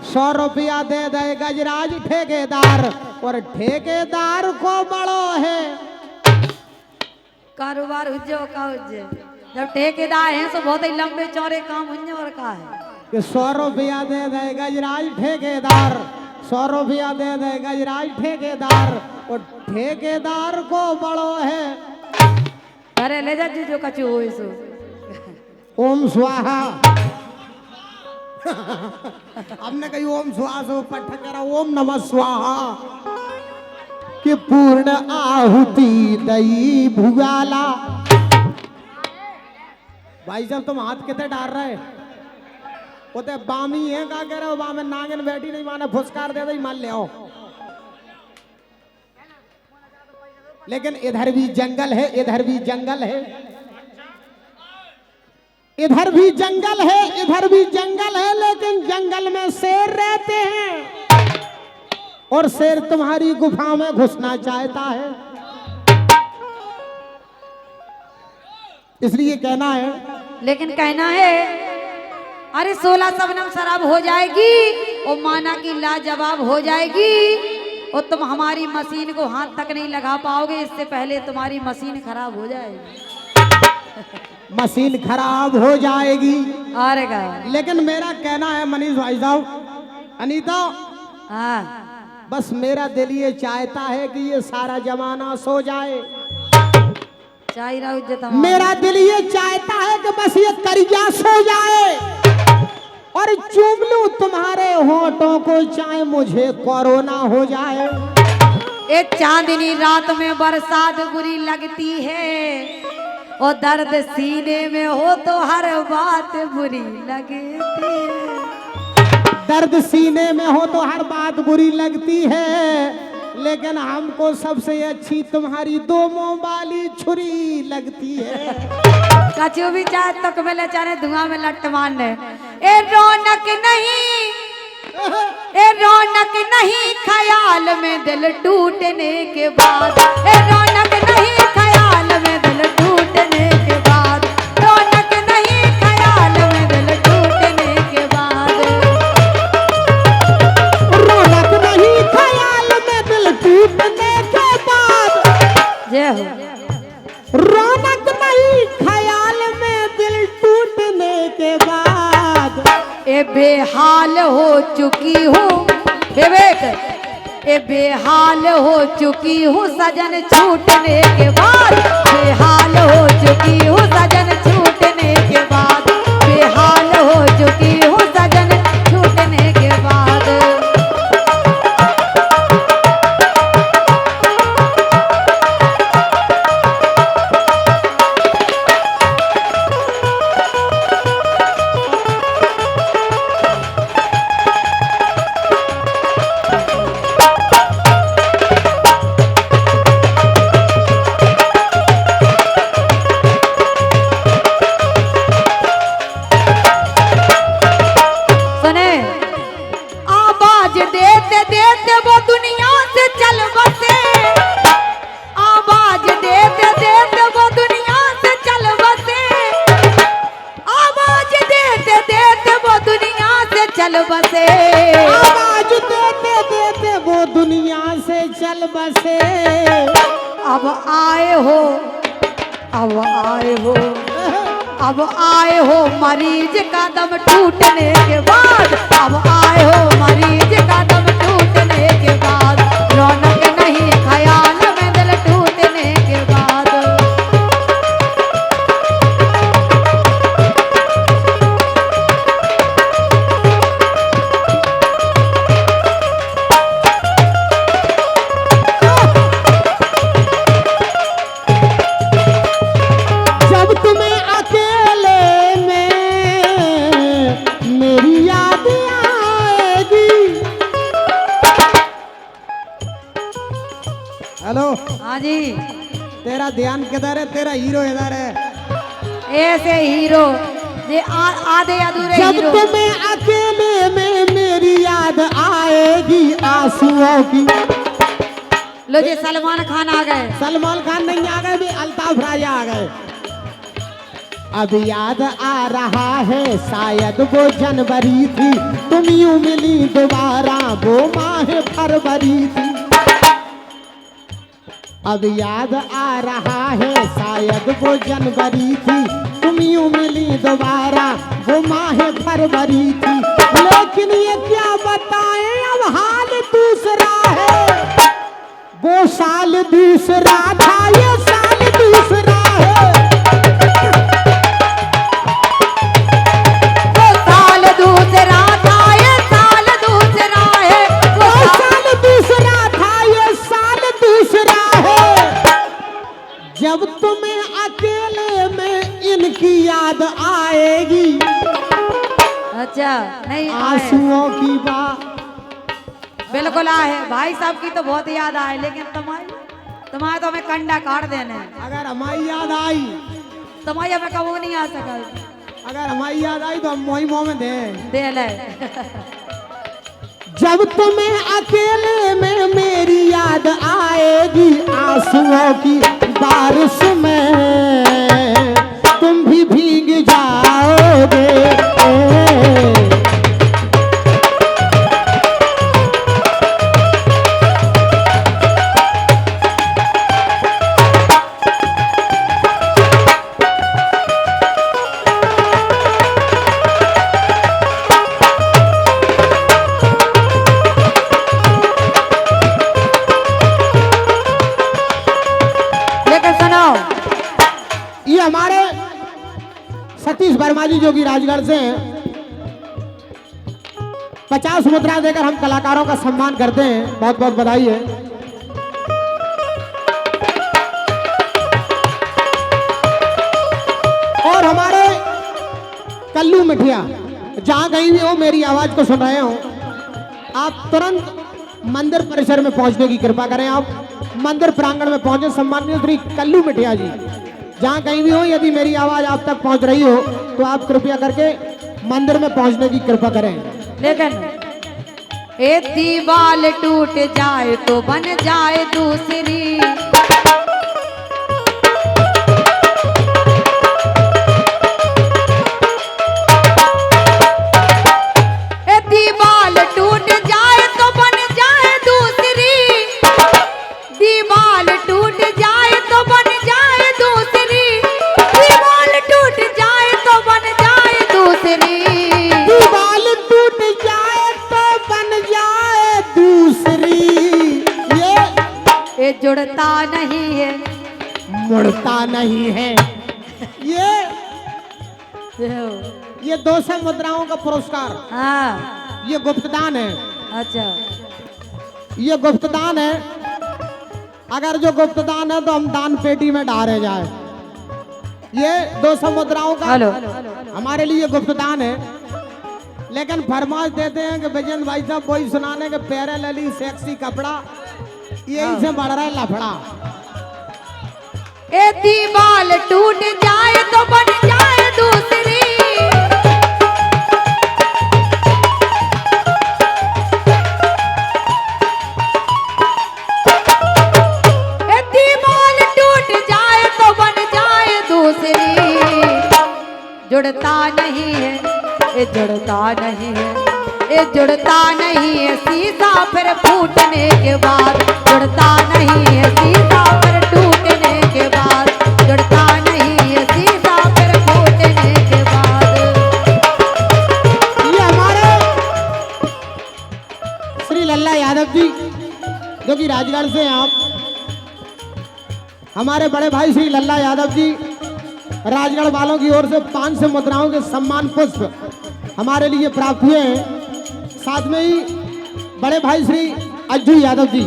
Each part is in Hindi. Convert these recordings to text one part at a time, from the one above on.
100 रुपया दे दे गजराज ठेकेदार, और ठेकेदार को बड़ो है कारोबार हुज्जो का हुज्जे। जब ठेकेदार हैं तो बहुत ही लंबे चौड़े काम हुज्जे और का है कि 100 रुपया दे दे गजराज ठेकेदार, 100 रुपया दे दे गजराज ठेकेदार, और ठेकेदार को बड़ो है। अरे ले जा जो कचू हो सो। ओम स्वाहा। हमने कही ओम स्वाहा से पठ करा ओम नमः स्वाहा कि पूर्ण आहुति दई भुगाला। भाई साहब तुम हाथ कितने डाल रहे वो तो बामी है का कह रहे हो बामे नागिन बैठी नहीं माने फुसकार दे दई मान ले आओ। लेकिन इधर भी जंगल है, इधर भी जंगल है, इधर भी जंगल है, इधर भी जंगल है, लेकिन जंगल में शेर रहते हैं और शेर तुम्हारी गुफा में घुसना चाहता है। इसलिए कहना है, लेकिन कहना है अरे 16 शबनम शराब हो जाएगी और माना की लाजवाब हो जाएगी और तुम हमारी मशीन को हाथ तक नहीं लगा पाओगे, इससे पहले तुम्हारी मशीन खराब हो जाएगी। मशीन खराब हो जाएगी। अरे का लेकिन मेरा कहना है मनीष भाई साहब, अनीता, हाँ बस मेरा दिल ये चाहता है कि ये सारा जमाना सो जाए। मेरा दिल ये चाहता है कि बस ये करिया सो जाए और चूम लूं तुम्हारे होठों को, चाहे मुझे कोरोना हो जाए। एक चांदनी रात में बरसात बुरी लगती है और दर्द सीने में हो तो हर बात बुरी लगती है। दर्द सीने में हो तो हर बात बुरी लगती है, लेकिन हमको सबसे अच्छी तुम्हारी 2 मुंह वाली छुरी लगती है। कचू भी चाहे तक में ले चाहे धुआं में लट मारने। ए रौनक नहीं, ए रौनक नहीं ख्याल में दिल टूटने के बाद, ए रौनक नहीं ख्याल में दिल टूटने के बाद, रौनक नहीं ख्याल में दिल टूटने के बाद, रौनक नहीं ख्याल में दिल टूटने के बाद, जय हो। रौनक नहीं ख्याल में दिल टूटने के बाद, ए बेहाल हो चुकी हूँ विवेक, ए बेहाल हो चुकी हूँ सजन छूटने के बाद, बेहाल हो चुकी हूँ सजन छूटने के बाद, बेहाल हो चुकी हूँ सजन छूटने के बाद। आवाज देते देते वो दुनिया से चल बसे। अब आए हो, अब आए हो, अब आए हो मरीज का दम टूटने के बाद, अब आए हो मरीज का दम टूटने के बाद, रौनक नहीं ख्याल में दिल टूटने के बाद। हेलो, हाँ जी, तेरा ध्यान किधर है? तेरा हीरो इधर है। ऐसे हीरो ये आधे अधूरे जब हीरो। तुम्हें अकेले में मेरी याद आएगी आंसुओं की। लो जी सलमान खान आ गए। सलमान खान नहीं आ गए, भी अल्ताफ राजा आ गए। अब याद आ रहा है शायद वो जनवरी थी, तुम यूं मिली दोबारा वो माह फरवरी थी। अब याद आ रहा है शायद वो जनवरी थी, तुम यूं मिली दोबारा वो माह फरवरी थी। लेकिन ये क्या बताएं अब हाल दूसरा है, वो साल दूसरा था ये साल दूसरा है। वो साल दूसरा था ये साल दूसरा है, वो साल दूसरा था ये साल दूसरा है। जब तुम्हें अकेले में इनकी याद आएगी, अच्छा नहीं आए। आंसुओं की बात बिल्कुल आए भाई साहब की तो बहुत याद आए, लेकिन तुम्हारे तो हमें कंडा काट देने हैं। अगर हमारी याद आई, तुम्हारी हमें कबू नहीं आ सका। अगर हमारी याद आई तो हम मोही मोह में दे ले। जब तुम्हें अकेले में मेरी याद आएगी, आंसुओं की बारिश में तुम भी भीग जाओगे। ये हमारे सतीश वर्मा जी जो कि राजगढ़ से हैं, 50 मुद्रा देकर हम कलाकारों का सम्मान करते हैं। बहुत बहुत बधाई है। और हमारे कल्लू मिठिया जहां कहीं भी हो मेरी आवाज को सुन रहे हो, आप तुरंत मंदिर परिसर में पहुंचने की कृपा करें। आप मंदिर प्रांगण में पहुंचे। सम्माननीय श्री कल्लू मिठिया जी जहां कहीं भी हो, यदि मेरी आवाज आप तक पहुंच रही हो तो आप कृपया करके मंदिर में पहुंचने की कृपा करें। लेकिन ए दीवाल टूट जाए तो बन जाए दूसरी, ए दीवाल टूट जाए तो बन जाए दूसरी, दीवाल टूट जाए तो बन जाए दूसरी, दीवाल टूट जाए तो बन जाए दूसरी, दीवाल टूट जाए तो बन जाए दूसरी। ये जुड़ता नहीं है, मुड़ता नहीं है। ये 200 मुद्राओं का पुरस्कार, हाँ ये गुप्तदान है। अच्छा ये गुप्तदान है। अगर जो गुप्तदान है तो हम दान पेटी में डाले जाए। ये 200 मुद्राओं का हेलो हमारे लिए गुप्तदान है। लेकिन फरमाइश देते हैं कि विजेंद्र भाई साहब वही सुनाने के प्यारे लली सेक्सी कपड़ा, यही से बढ़ रहा है लफड़ा। ए दीवाल टूट जाए तो बन जाए दूसरी, ए दीवाल टूट जाए तो बन जाए दूसरी, जुड़ता नहीं है, ये जुड़ता नहीं है, ये जुड़ता नहीं है शीशा फिर फूटने के बाद, जुड़ता नहीं है शीशा फिर टूटने के बाद, जुड़ता नहीं है शीशा फिर फूटने के बाद। ये हमारे श्री लल्ला यादव जी जो कि राजगढ़ से हैं। आप हमारे बड़े भाई श्री लल्ला यादव जी राजगढ़ वालों की ओर से 500 मुद्राओं के सम्मान पुष्प हमारे लिए प्राप्त हुए हैं। साथ में ही बड़े भाई श्री अज्जू यादव जी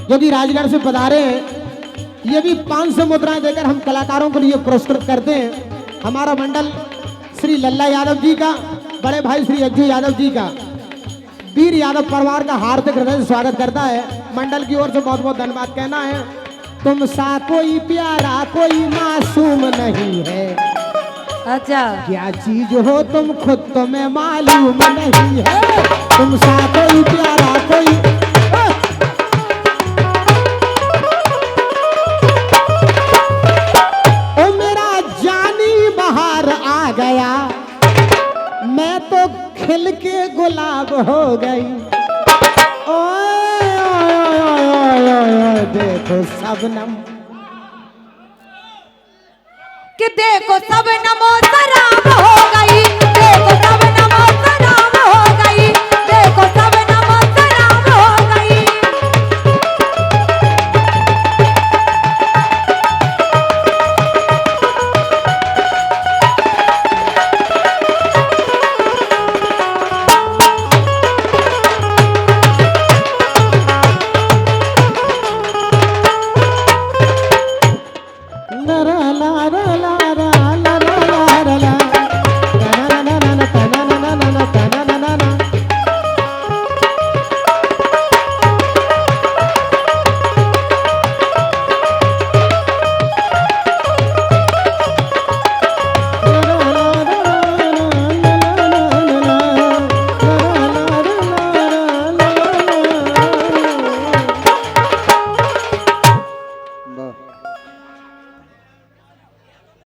जो कि राजगढ़ से पधारे हैं, ये भी 500 मुद्राएं देकर हम कलाकारों के लिए पुरस्कृत करते हैं। हमारा मंडल श्री लल्ला यादव जी का, बड़े भाई श्री अज्जू यादव जी का, वीर यादव परिवार का हार्दिक हृदय से स्वागत करता है। मंडल की ओर से बहुत बहुत धन्यवाद कहना है। तुम सा कोई प्यारा कोई मासूम नहीं है, अच्छा क्या चीज हो तुम खुद तुम्हें मालूम नहीं है। तुम सा कोई प्यारा कोई ओ मेरा जानी हो गई। ओए ओए ओए ओए ओए देखो शबनम, कि देखो शबनम शराब हो गई।